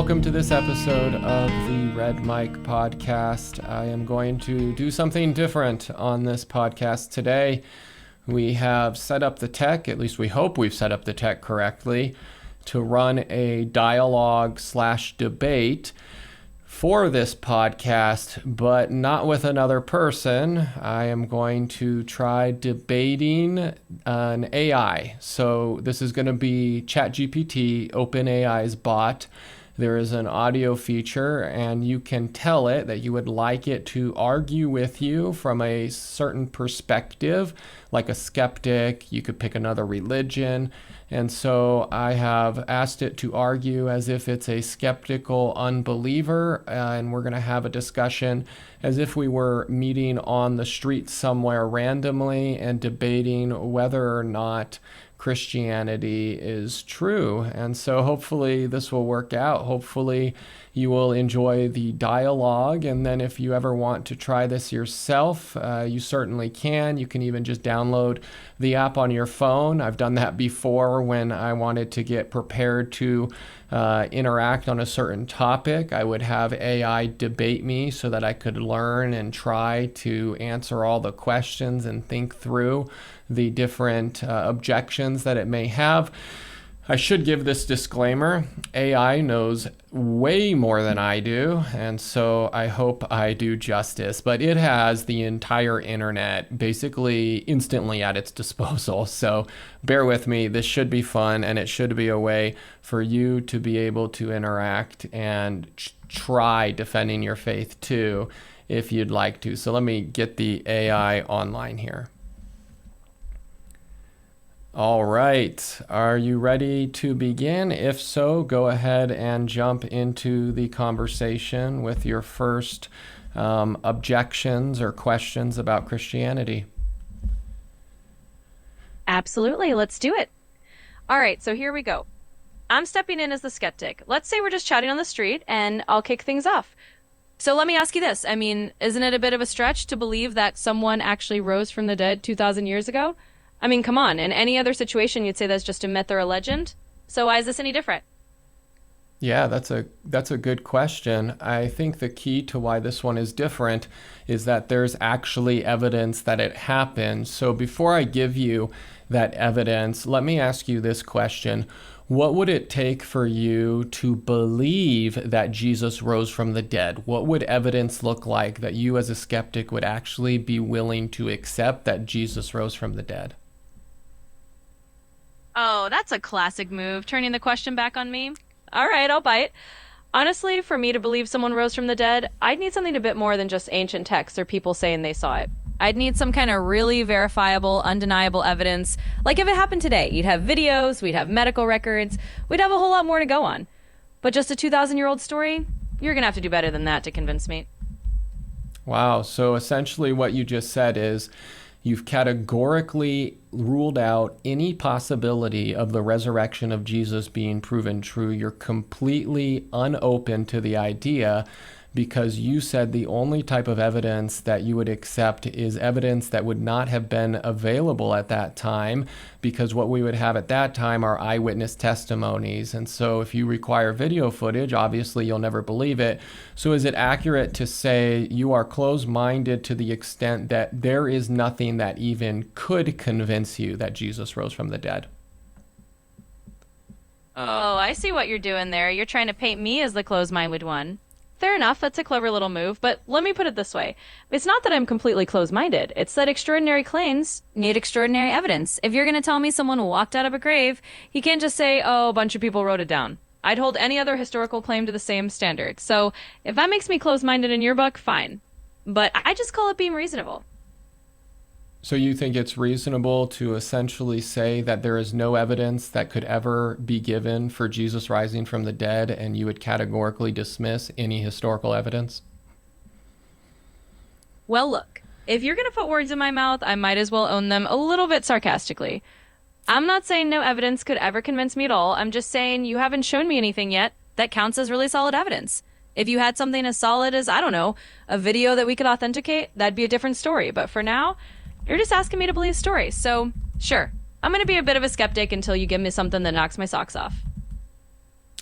Welcome to this episode of the Red Mic Podcast. I am going to do something different on this podcast today. We have set up the tech, at least we hope we've set up the tech correctly, to run a dialogue/debate for this podcast, but not with another person. I am going to try debating an AI. So this is going to be Chat GPT OpenAI's bot. There is an audio feature, and you can tell it that you would like it to argue with you from a certain perspective, like a skeptic. You could pick another religion. And so I have asked it to argue as if it's a skeptical unbeliever, and we're going to have a discussion as if we were meeting on the street somewhere randomly and debating whether or not Christianity is true. And so hopefully this will work out. Hopefully you will enjoy the dialogue. And then if you ever want to try this yourself, you certainly can. You can even just download the app on your phone. I've done that before when I wanted to get prepared to interact on a certain topic. I would have AI debate me so that I could learn and try to answer all the questions and think through the different objections that it may have. I should give this disclaimer. AI knows way more than I do, and so I hope I do justice, but it has the entire internet basically instantly at its disposal. So bear with me. This should be fun, and it should be a way for you to be able to interact and try defending your faith too, if you'd like to. So let me get the AI online here. All right, are you ready to begin? If so, go ahead and jump into the conversation with your first objections or questions about Christianity. Absolutely, let's do it. All right, so here we go. I'm stepping in as the skeptic. Let's say we're just chatting on the street and I'll kick things off. So let me ask you this. I mean, isn't it a bit of a stretch to believe that someone actually rose from the dead 2,000 years ago? I mean, come on. In any other situation, you'd say that's just a myth or a legend. So why is this any different? Yeah, that's a good question. I think the key to why this one is different is that there's actually evidence that it happened. So before I give you that evidence, let me ask you this question. What would it take for you to believe that Jesus rose from the dead? What would evidence look like that you as a skeptic would actually be willing to accept that Jesus rose from the dead? Oh, that's a classic move, turning the question back on me. All right, I'll bite. Honestly, for me to believe someone rose from the dead, I'd need something a bit more than just ancient texts or people saying they saw it. I'd need some kind of really verifiable, undeniable evidence. Like if it happened today, you'd have videos, we'd have medical records, we'd have a whole lot more to go on. But just a 2,000-year-old story? You're going to have to do better than that to convince me. Wow, so essentially what you just said is you've categorically ruled out any possibility of the resurrection of Jesus being proven true. You're completely unopen to the idea because you said the only type of evidence that you would accept is evidence that would not have been available at that time, because what we would have at that time are eyewitness testimonies. And so if you require video footage, obviously you'll never believe it. So is it accurate to say you are closed-minded to the extent that there is nothing that even could convince you that Jesus rose from the dead? Oh, I see what you're doing there. You're trying to paint me as the closed-minded one. Fair enough, that's a clever little move, but let me put it this way. It's not that I'm completely closed-minded. It's that extraordinary claims need extraordinary evidence. If you're going to tell me someone walked out of a grave, you can't just say, oh, a bunch of people wrote it down. I'd hold any other historical claim to the same standard. So if that makes me closed-minded in your book, fine. But I just call it being reasonable. So you think it's reasonable to essentially say that there is no evidence that could ever be given for Jesus rising from the dead, and you would categorically dismiss any historical evidence? Well, look, if you're going to put words in my mouth, I might as well own them a little bit sarcastically. I'm not saying no evidence could ever convince me at all. I'm just saying you haven't shown me anything yet that counts as really solid evidence. If you had something as solid as, I don't know, a video that we could authenticate, that'd be a different story. But for now, you're just asking me to believe stories. So, sure, I'm going to be a bit of a skeptic until you give me something that knocks my socks off.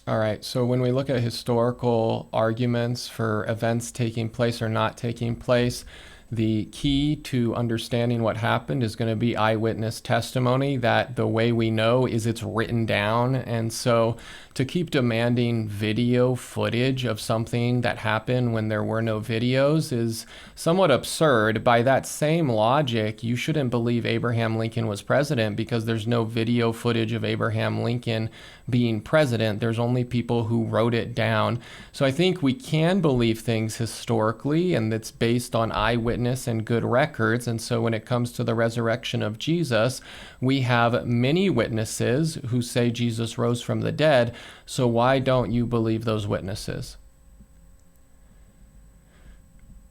All right. So when we look at historical arguments for events taking place or not taking place, the key to understanding what happened is going to be eyewitness testimony, that the way we know is it's written down. And so to keep demanding video footage of something that happened when there were no videos is somewhat absurd. By that same logic, you shouldn't believe Abraham Lincoln was president because there's no video footage of Abraham Lincoln being president. There's only people who wrote it down. So I think we can believe things historically, and it's based on eyewitness and good records. And so when it comes to the resurrection of Jesus, we have many witnesses who say Jesus rose from the dead. So why don't you believe those witnesses?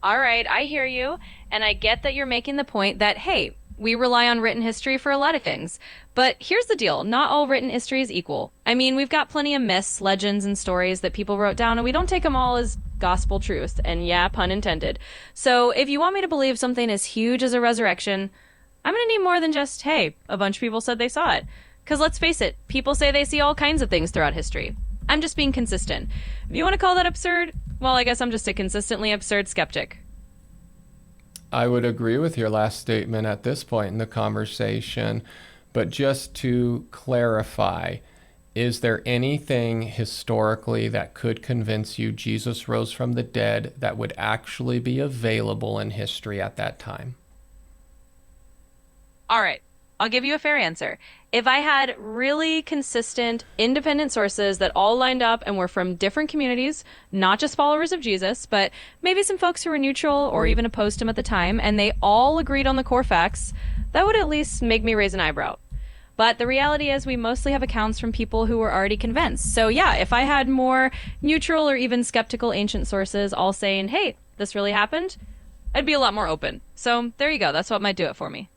All right, I hear you, and I get that you're making the point that, hey, we rely on written history for a lot of things. But here's the deal. Not all written history is equal. I mean, we've got plenty of myths, legends, and stories that people wrote down, and we don't take them all as gospel truth. And yeah, pun intended. So if you want me to believe something as huge as a resurrection, I'm going to need more than just, hey, a bunch of people said they saw it. Because let's face it, people say they see all kinds of things throughout history. I'm just being consistent. If you want to call that absurd, well, I guess I'm just a consistently absurd skeptic. I would agree with your last statement at this point in the conversation, but just to clarify, is there anything historically that could convince you Jesus rose from the dead that would actually be available in history at that time? All right, I'll give you a fair answer. If I had really consistent, independent sources that all lined up and were from different communities, not just followers of Jesus, but maybe some folks who were neutral or even opposed him at the time, and they all agreed on the core facts, that would at least make me raise an eyebrow. But the reality is we mostly have accounts from people who were already convinced. So yeah, if I had more neutral or even skeptical ancient sources all saying, hey, this really happened, I'd be a lot more open. So there you go. That's what might do it for me.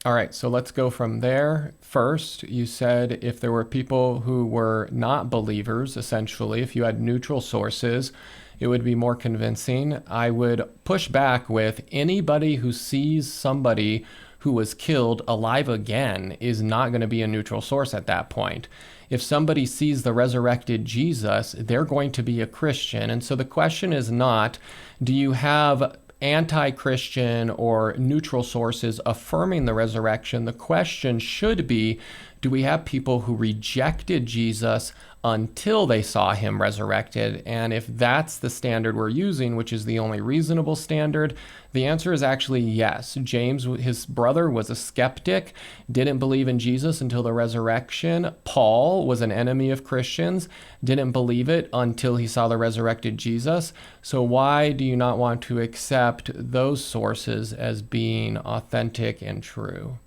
All right, so let's go from there. First, you said if there were people who were not believers, essentially, if you had neutral sources, it would be more convincing. I would push back with anybody who sees somebody who was killed alive again is not going to be a neutral source at that point. If somebody sees the resurrected Jesus, they're going to be a Christian. And so the question is not, do you have anti-Christian or neutral sources affirming the resurrection? The question should be, do we have people who rejected Jesus until they saw him resurrected? And if that's the standard we're using, which is the only reasonable standard, the answer is actually yes. James, his brother, was a skeptic, didn't believe in Jesus until the resurrection. Paul was an enemy of Christians, didn't believe it until he saw the resurrected Jesus. So why do you not want to accept those sources as being authentic and true?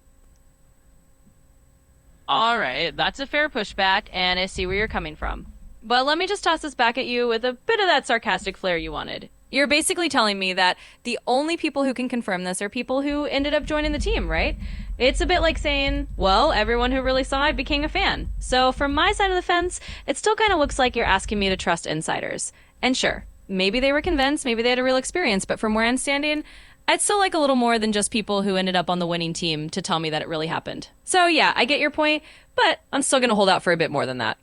All right, that's a fair pushback, and I see where you're coming from. But let me just toss this back at you with a bit of that sarcastic flair you wanted. You're basically telling me that the only people who can confirm this are people who ended up joining the team, right? It's a bit like saying, well, everyone who really saw it became a fan. So from my side of the fence, it still kind of looks like you're asking me to trust insiders. And sure, maybe they were convinced, maybe they had a real experience, but from where I'm standing, I'd still like a little more than just people who ended up on the winning team to tell me that it really happened. So yeah, I get your point, but I'm still going to hold out for a bit more than that.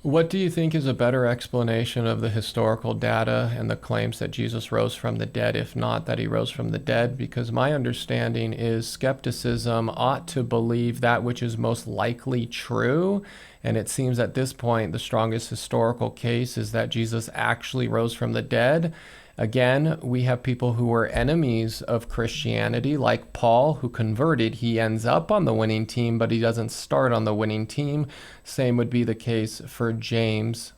What do you think is a better explanation of the historical data and the claims that Jesus rose from the dead, if not that he rose from the dead? Because my understanding is skepticism ought to believe that which is most likely true. And it seems at this point, the strongest historical case is that Jesus actually rose from the dead. Again, we have people who were enemies of Christianity, like Paul, who converted. He ends up on the winning team, but he doesn't start on the winning team. Same would be the case for James.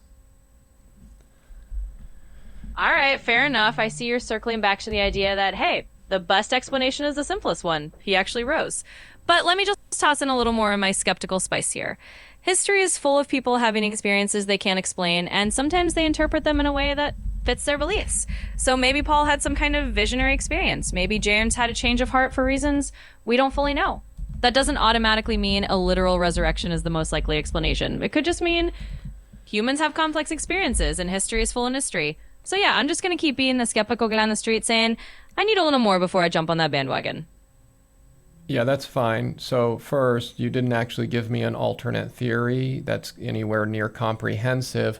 All right, fair enough. I see you're circling back to the idea that, hey, the best explanation is the simplest one. He actually rose. But let me just toss in a little more of my skeptical spice here. History is full of people having experiences they can't explain, and sometimes they interpret them in a way that fits their beliefs. So maybe Paul had some kind of visionary experience. Maybe James had a change of heart for reasons we don't fully know. That doesn't automatically mean a literal resurrection is the most likely explanation. It could just mean humans have complex experiences and history is full of mystery. So yeah, I'm just going to keep being the skeptical guy on the street saying, I need a little more before I jump on that bandwagon. Yeah, that's fine. So, first, you didn't actually give me an alternate theory that's anywhere near comprehensive,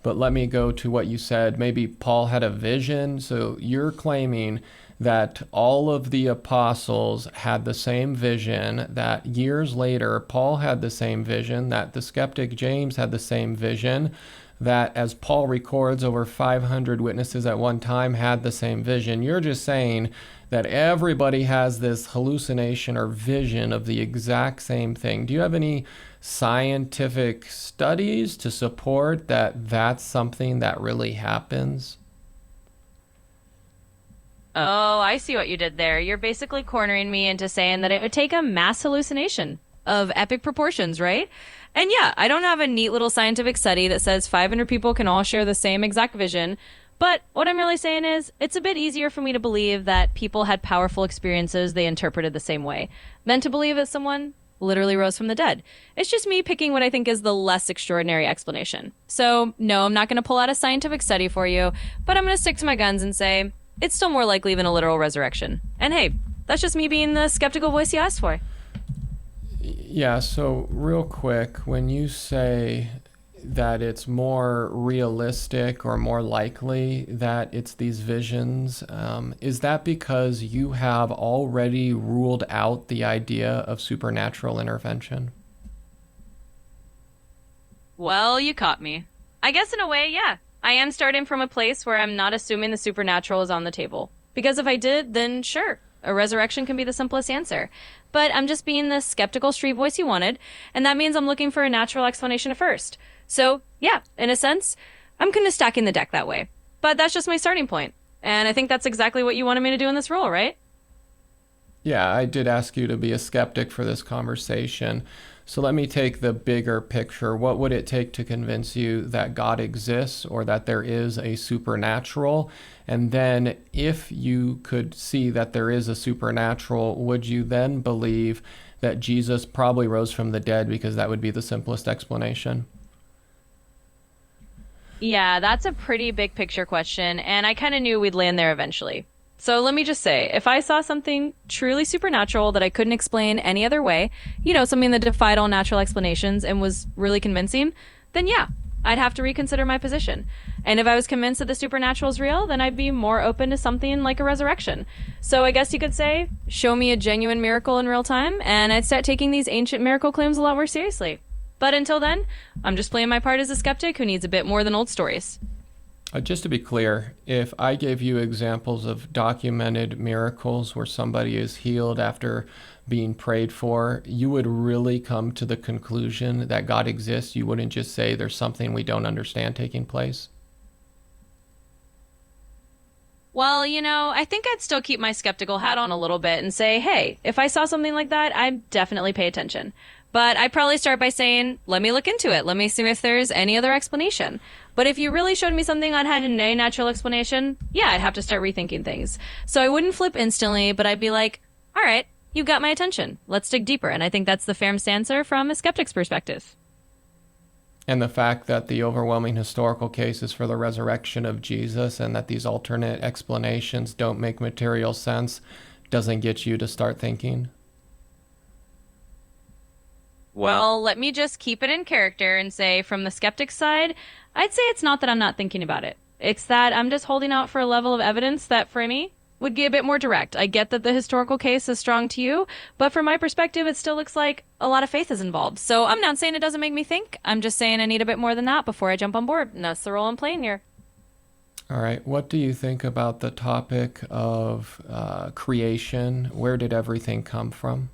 but let me go to what you said. Maybe Paul had a vision. So, you're claiming that all of the apostles had the same vision, that years later, Paul had the same vision, that the skeptic James had the same vision, that as Paul records, over 500 witnesses at one time had the same vision. You're just saying that everybody has this hallucination or vision of the exact same thing. Do you have any scientific studies to support that that's something that really happens? Oh, I see what you did there. You're basically cornering me into saying that it would take a mass hallucination of epic proportions, right? And yeah, I don't have a neat little scientific study that says 500 people can all share the same exact vision. But what I'm really saying is, it's a bit easier for me to believe that people had powerful experiences they interpreted the same way. Meant to believe that someone literally rose from the dead. It's just me picking what I think is the less extraordinary explanation. So, no, I'm not going to pull out a scientific study for you, but I'm going to stick to my guns and say it's still more likely than a literal resurrection. And hey, that's just me being the skeptical voice you asked for. Yeah, so real quick, when you say that it's more realistic or more likely that it's these visions, is that because you have already ruled out the idea of supernatural intervention? Well, you caught me. I guess in a way, yeah. I am starting from a place where I'm not assuming the supernatural is on the table. Because if I did, then sure, a resurrection can be the simplest answer. But I'm just being the skeptical street voice you wanted, and that means I'm looking for a natural explanation at first. So, yeah, in a sense, I'm kind of stacking the deck that way. But that's just my starting point. And I think that's exactly what you wanted me to do in this role, right? Yeah, I did ask you to be a skeptic for this conversation. So let me take the bigger picture. What would it take to convince you that God exists or that there is a supernatural? And then if you could see that there is a supernatural, would you then believe that Jesus probably rose from the dead, because that would be the simplest explanation? Yeah, that's a pretty big picture question, and I kind of knew we'd land there eventually. So let me just say, if I saw something truly supernatural that I couldn't explain any other way, something that defied all natural explanations and was really convincing, then yeah, I'd have to reconsider my position. And if I was convinced that the supernatural is real, then I'd be more open to something like a resurrection. So I guess you could say, show me a genuine miracle in real time, and I'd start taking these ancient miracle claims a lot more seriously. But until then, I'm just playing my part as a skeptic who needs a bit more than old stories. Just to be clear, if I gave you examples of documented miracles where somebody is healed after being prayed for, you would really come to the conclusion that God exists. You wouldn't just say there's something we don't understand taking place. Well, I think I'd still keep my skeptical hat on a little bit and say, hey, if I saw something like that, I'd definitely pay attention. But I'd probably start by saying, let me look into it. Let me see if there's any other explanation. But if you really showed me something that had no natural explanation, yeah, I'd have to start rethinking things. So I wouldn't flip instantly, but I'd be like, all right, you got my attention. Let's dig deeper. And I think that's the fairest answer from a skeptic's perspective. And the fact that the overwhelming historical case is for the resurrection of Jesus and that these alternate explanations don't make material sense doesn't get you to start thinking? Well, let me just keep it in character and say, from the skeptic's side, I'd say it's not that I'm not thinking about it. It's that I'm just holding out for a level of evidence that, for me, would be a bit more direct. I get that the historical case is strong to you, but from my perspective, it still looks like a lot of faith is involved. So I'm not saying it doesn't make me think. I'm just saying I need a bit more than that before I jump on board. And that's the role I'm playing here. All right. What do you think about the topic of creation? Where did everything come from?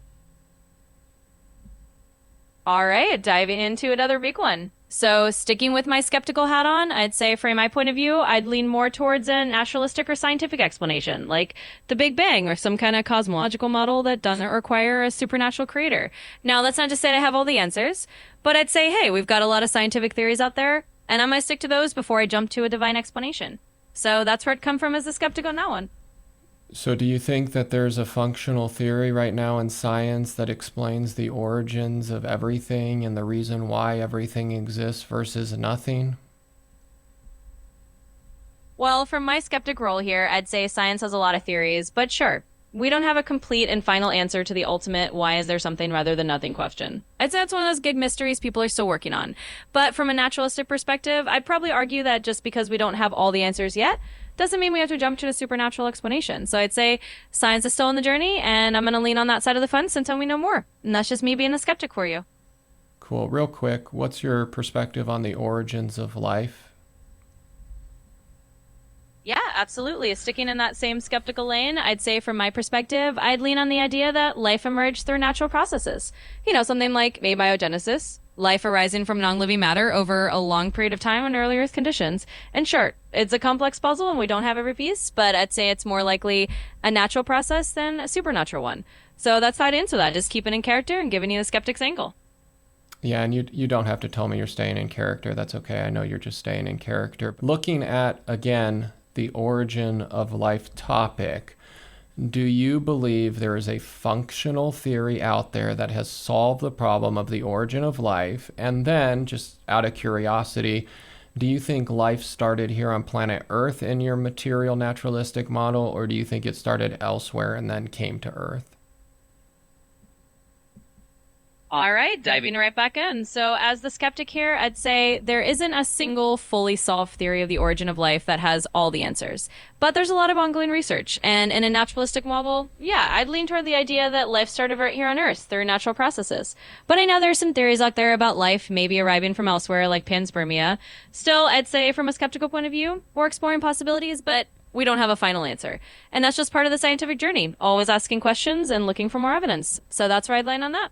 All right, diving into another big one. So, sticking with my skeptical hat on, I'd say from my point of view, I'd lean more towards a naturalistic or scientific explanation, like the Big Bang or some kind of cosmological model that doesn't require a supernatural creator. Now, that's not to say I have all the answers, but I'd say, hey, we've got a lot of scientific theories out there, and I might stick to those before I jump to a divine explanation. So that's where I'd come from as a skeptic on that one. So do you think that there's a functional theory right now in science that explains the origins of everything and the reason why everything exists versus nothing? Well, from my skeptic role here, I'd say science has a lot of theories, but sure, We don't have a complete and final answer to the ultimate why is there something rather than nothing question. I'd say it's one of those gig mysteries people are still working on. But from a naturalistic perspective, I'd probably argue that just because we don't have all the answers yet, doesn't mean we have to jump to a supernatural explanation. So I'd say science is still on the journey, and I'm going to lean on that side of the fence until we know more. And that's just me being a skeptic for you. Cool. Real quick, what's your perspective on the origins of life? Yeah, absolutely. Sticking in that same skeptical lane, I'd say from my perspective, I'd lean on the idea that life emerged through natural processes. Something like abiogenesis, life arising from non-living matter over a long period of time under early Earth conditions. And sure, it's a complex puzzle and we don't have every piece, but I'd say it's more likely a natural process than a supernatural one. So that's how I'd answer that, just keeping in character and giving you the skeptic's angle. Yeah, and you don't have to tell me you're staying in character. That's okay. I know you're just staying in character. Looking at, again, the origin of life topic, do you believe there is a functional theory out there that has solved the problem of the origin of life? And then, just out of curiosity, do you think life started here on planet Earth in your material naturalistic model, or do you think it started elsewhere and then came to Earth? All right, diving right back in. So as the skeptic here, I'd say there isn't a single fully solved theory of the origin of life that has all the answers. But there's a lot of ongoing research. And in a naturalistic model, yeah, I'd lean toward the idea that life started right here on Earth through natural processes. But I know there's some theories out there about life maybe arriving from elsewhere, like panspermia. Still, I'd say from a skeptical point of view, we're exploring possibilities, but we don't have a final answer. And that's just part of the scientific journey, always asking questions and looking for more evidence. So that's where I'd land on that.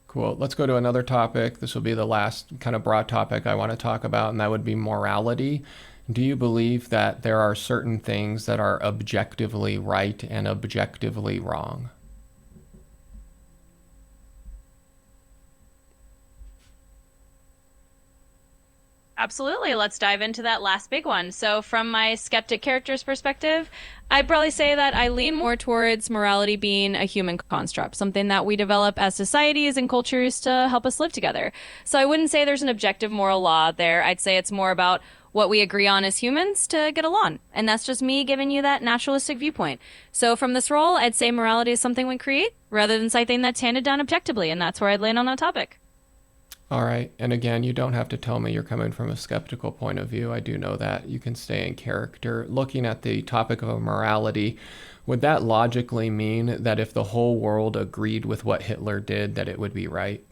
Cool. Let's go to another topic. This will be the last kind of broad topic I want to talk about, and that would be morality. Do you believe that there are certain things that are objectively right and objectively wrong? Absolutely. Let's dive into that last big one. So from my skeptic character's perspective, I'd probably say that I lean more towards morality being a human construct, something that we develop as societies and cultures to help us live together. So I wouldn't say there's an objective moral law there. I'd say it's more about what we agree on as humans to get along. And that's just me giving you that naturalistic viewpoint. So from this role, I'd say morality is something we create rather than something that's handed down objectively. And that's where I'd land on that topic. All right. And again, you don't have to tell me you're coming from a skeptical point of view. I do know that. You can stay in character. Looking at the topic of morality, would that logically mean that if the whole world agreed with what Hitler did, that it would be right?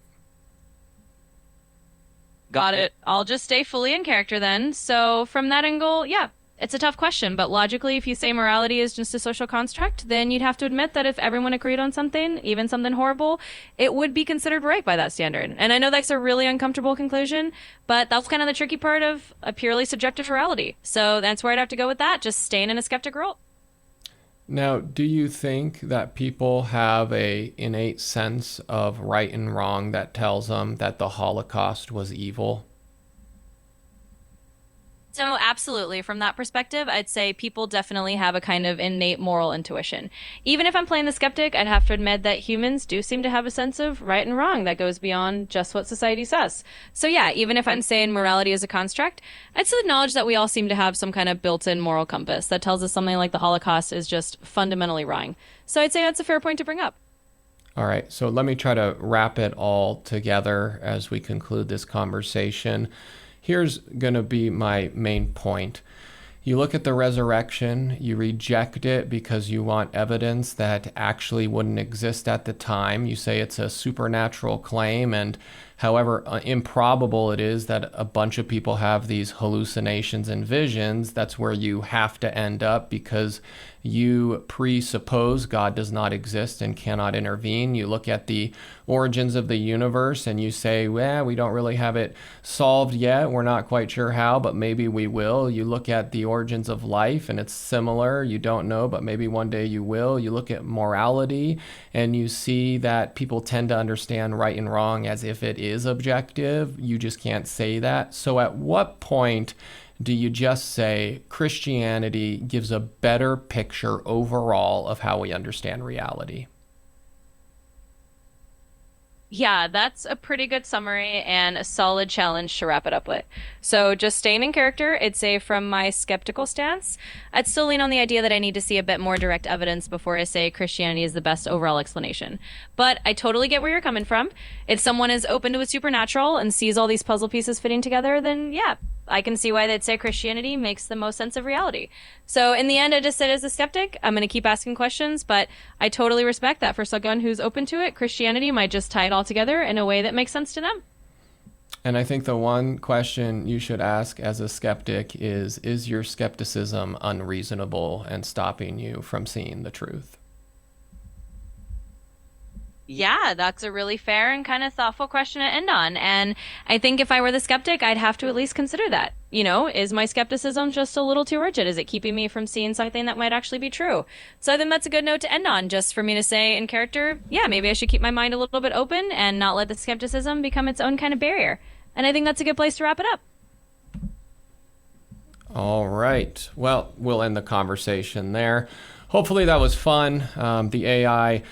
Got it. I'll just stay fully in character then. So from that angle, yeah, it's a tough question, but logically, if you say morality is just a social construct, then you'd have to admit that if everyone agreed on something, even something horrible, it would be considered right by that standard. And I know that's a really uncomfortable conclusion, but that's kind of the tricky part of a purely subjective morality. So that's where I'd have to go with that, just staying in a skeptic role. Now, do you think that people have a innate sense of right and wrong that tells them that the Holocaust was evil? So absolutely, from that perspective, I'd say people definitely have a kind of innate moral intuition. Even if I'm playing the skeptic, I'd have to admit that humans do seem to have a sense of right and wrong that goes beyond just what society says. So yeah, even if I'm saying morality is a construct, I'd still acknowledge that we all seem to have some kind of built-in moral compass that tells us something like the Holocaust is just fundamentally wrong. So I'd say that's a fair point to bring up. All right, so let me try to wrap it all together as we conclude this conversation. Here's going to be my main point. You look at the resurrection, you reject it because you want evidence that actually wouldn't exist at the time. You say it's a supernatural claim, and however improbable it is that a bunch of people have these hallucinations and visions, that's where you have to end up because you presuppose God does not exist and cannot intervene. You look at the origins of the universe and you say, well, we don't really have it solved yet. We're not quite sure how, but maybe we will. You look at the origins of life and it's similar. You don't know, but maybe one day you will. You look at morality and you see that people tend to understand right and wrong as if it is objective. You just can't say that. So at what point do you just say Christianity gives a better picture overall of how we understand reality? Yeah, that's a pretty good summary and a solid challenge to wrap it up with. So, just staying in character, I'd say from my skeptical stance, I'd still lean on the idea that I need to see a bit more direct evidence before I say Christianity is the best overall explanation. But I totally get where you're coming from. If someone is open to a supernatural and sees all these puzzle pieces fitting together, then yeah, I can see why they'd say Christianity makes the most sense of reality. So in the end, I just said as a skeptic, I'm going to keep asking questions, but I totally respect that for someone who's open to it. Christianity might just tie it all together in a way that makes sense to them. And I think the one question you should ask as a skeptic is your skepticism unreasonable and stopping you from seeing the truth? Yeah, that's a really fair and kind of thoughtful question to end on. And I think if I were the skeptic, I'd have to at least consider that. You know, is my skepticism just a little too rigid? Is it keeping me from seeing something that might actually be true? So I think that's a good note to end on, just for me to say in character, yeah, maybe I should keep my mind a little bit open and not let the skepticism become its own kind of barrier. And I think that's a good place to wrap it up. All right. Well, we'll end the conversation there. Hopefully that was fun. The AI,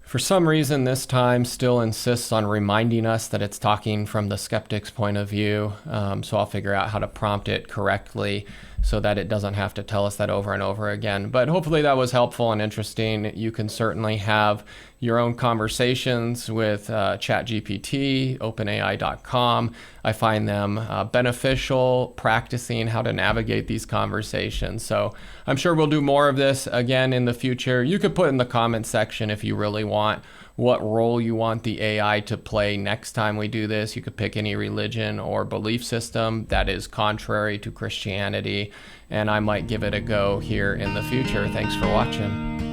for some reason, this time still insists on reminding us that it's talking from the skeptic's point of view. So I'll figure out how to prompt it correctly so that it doesn't have to tell us that over and over again. But hopefully that was helpful and interesting. You can certainly have your own conversations with Chat GPT, OpenAI.com. I find them beneficial, practicing how to navigate these conversations. So I'm sure we'll do more of this again in the future. You could put in the comment section if you really want what role you want the AI to play next time we do this. You could pick any religion or belief system that is contrary to Christianity, and I might give it a go here in the future. Thanks for watching.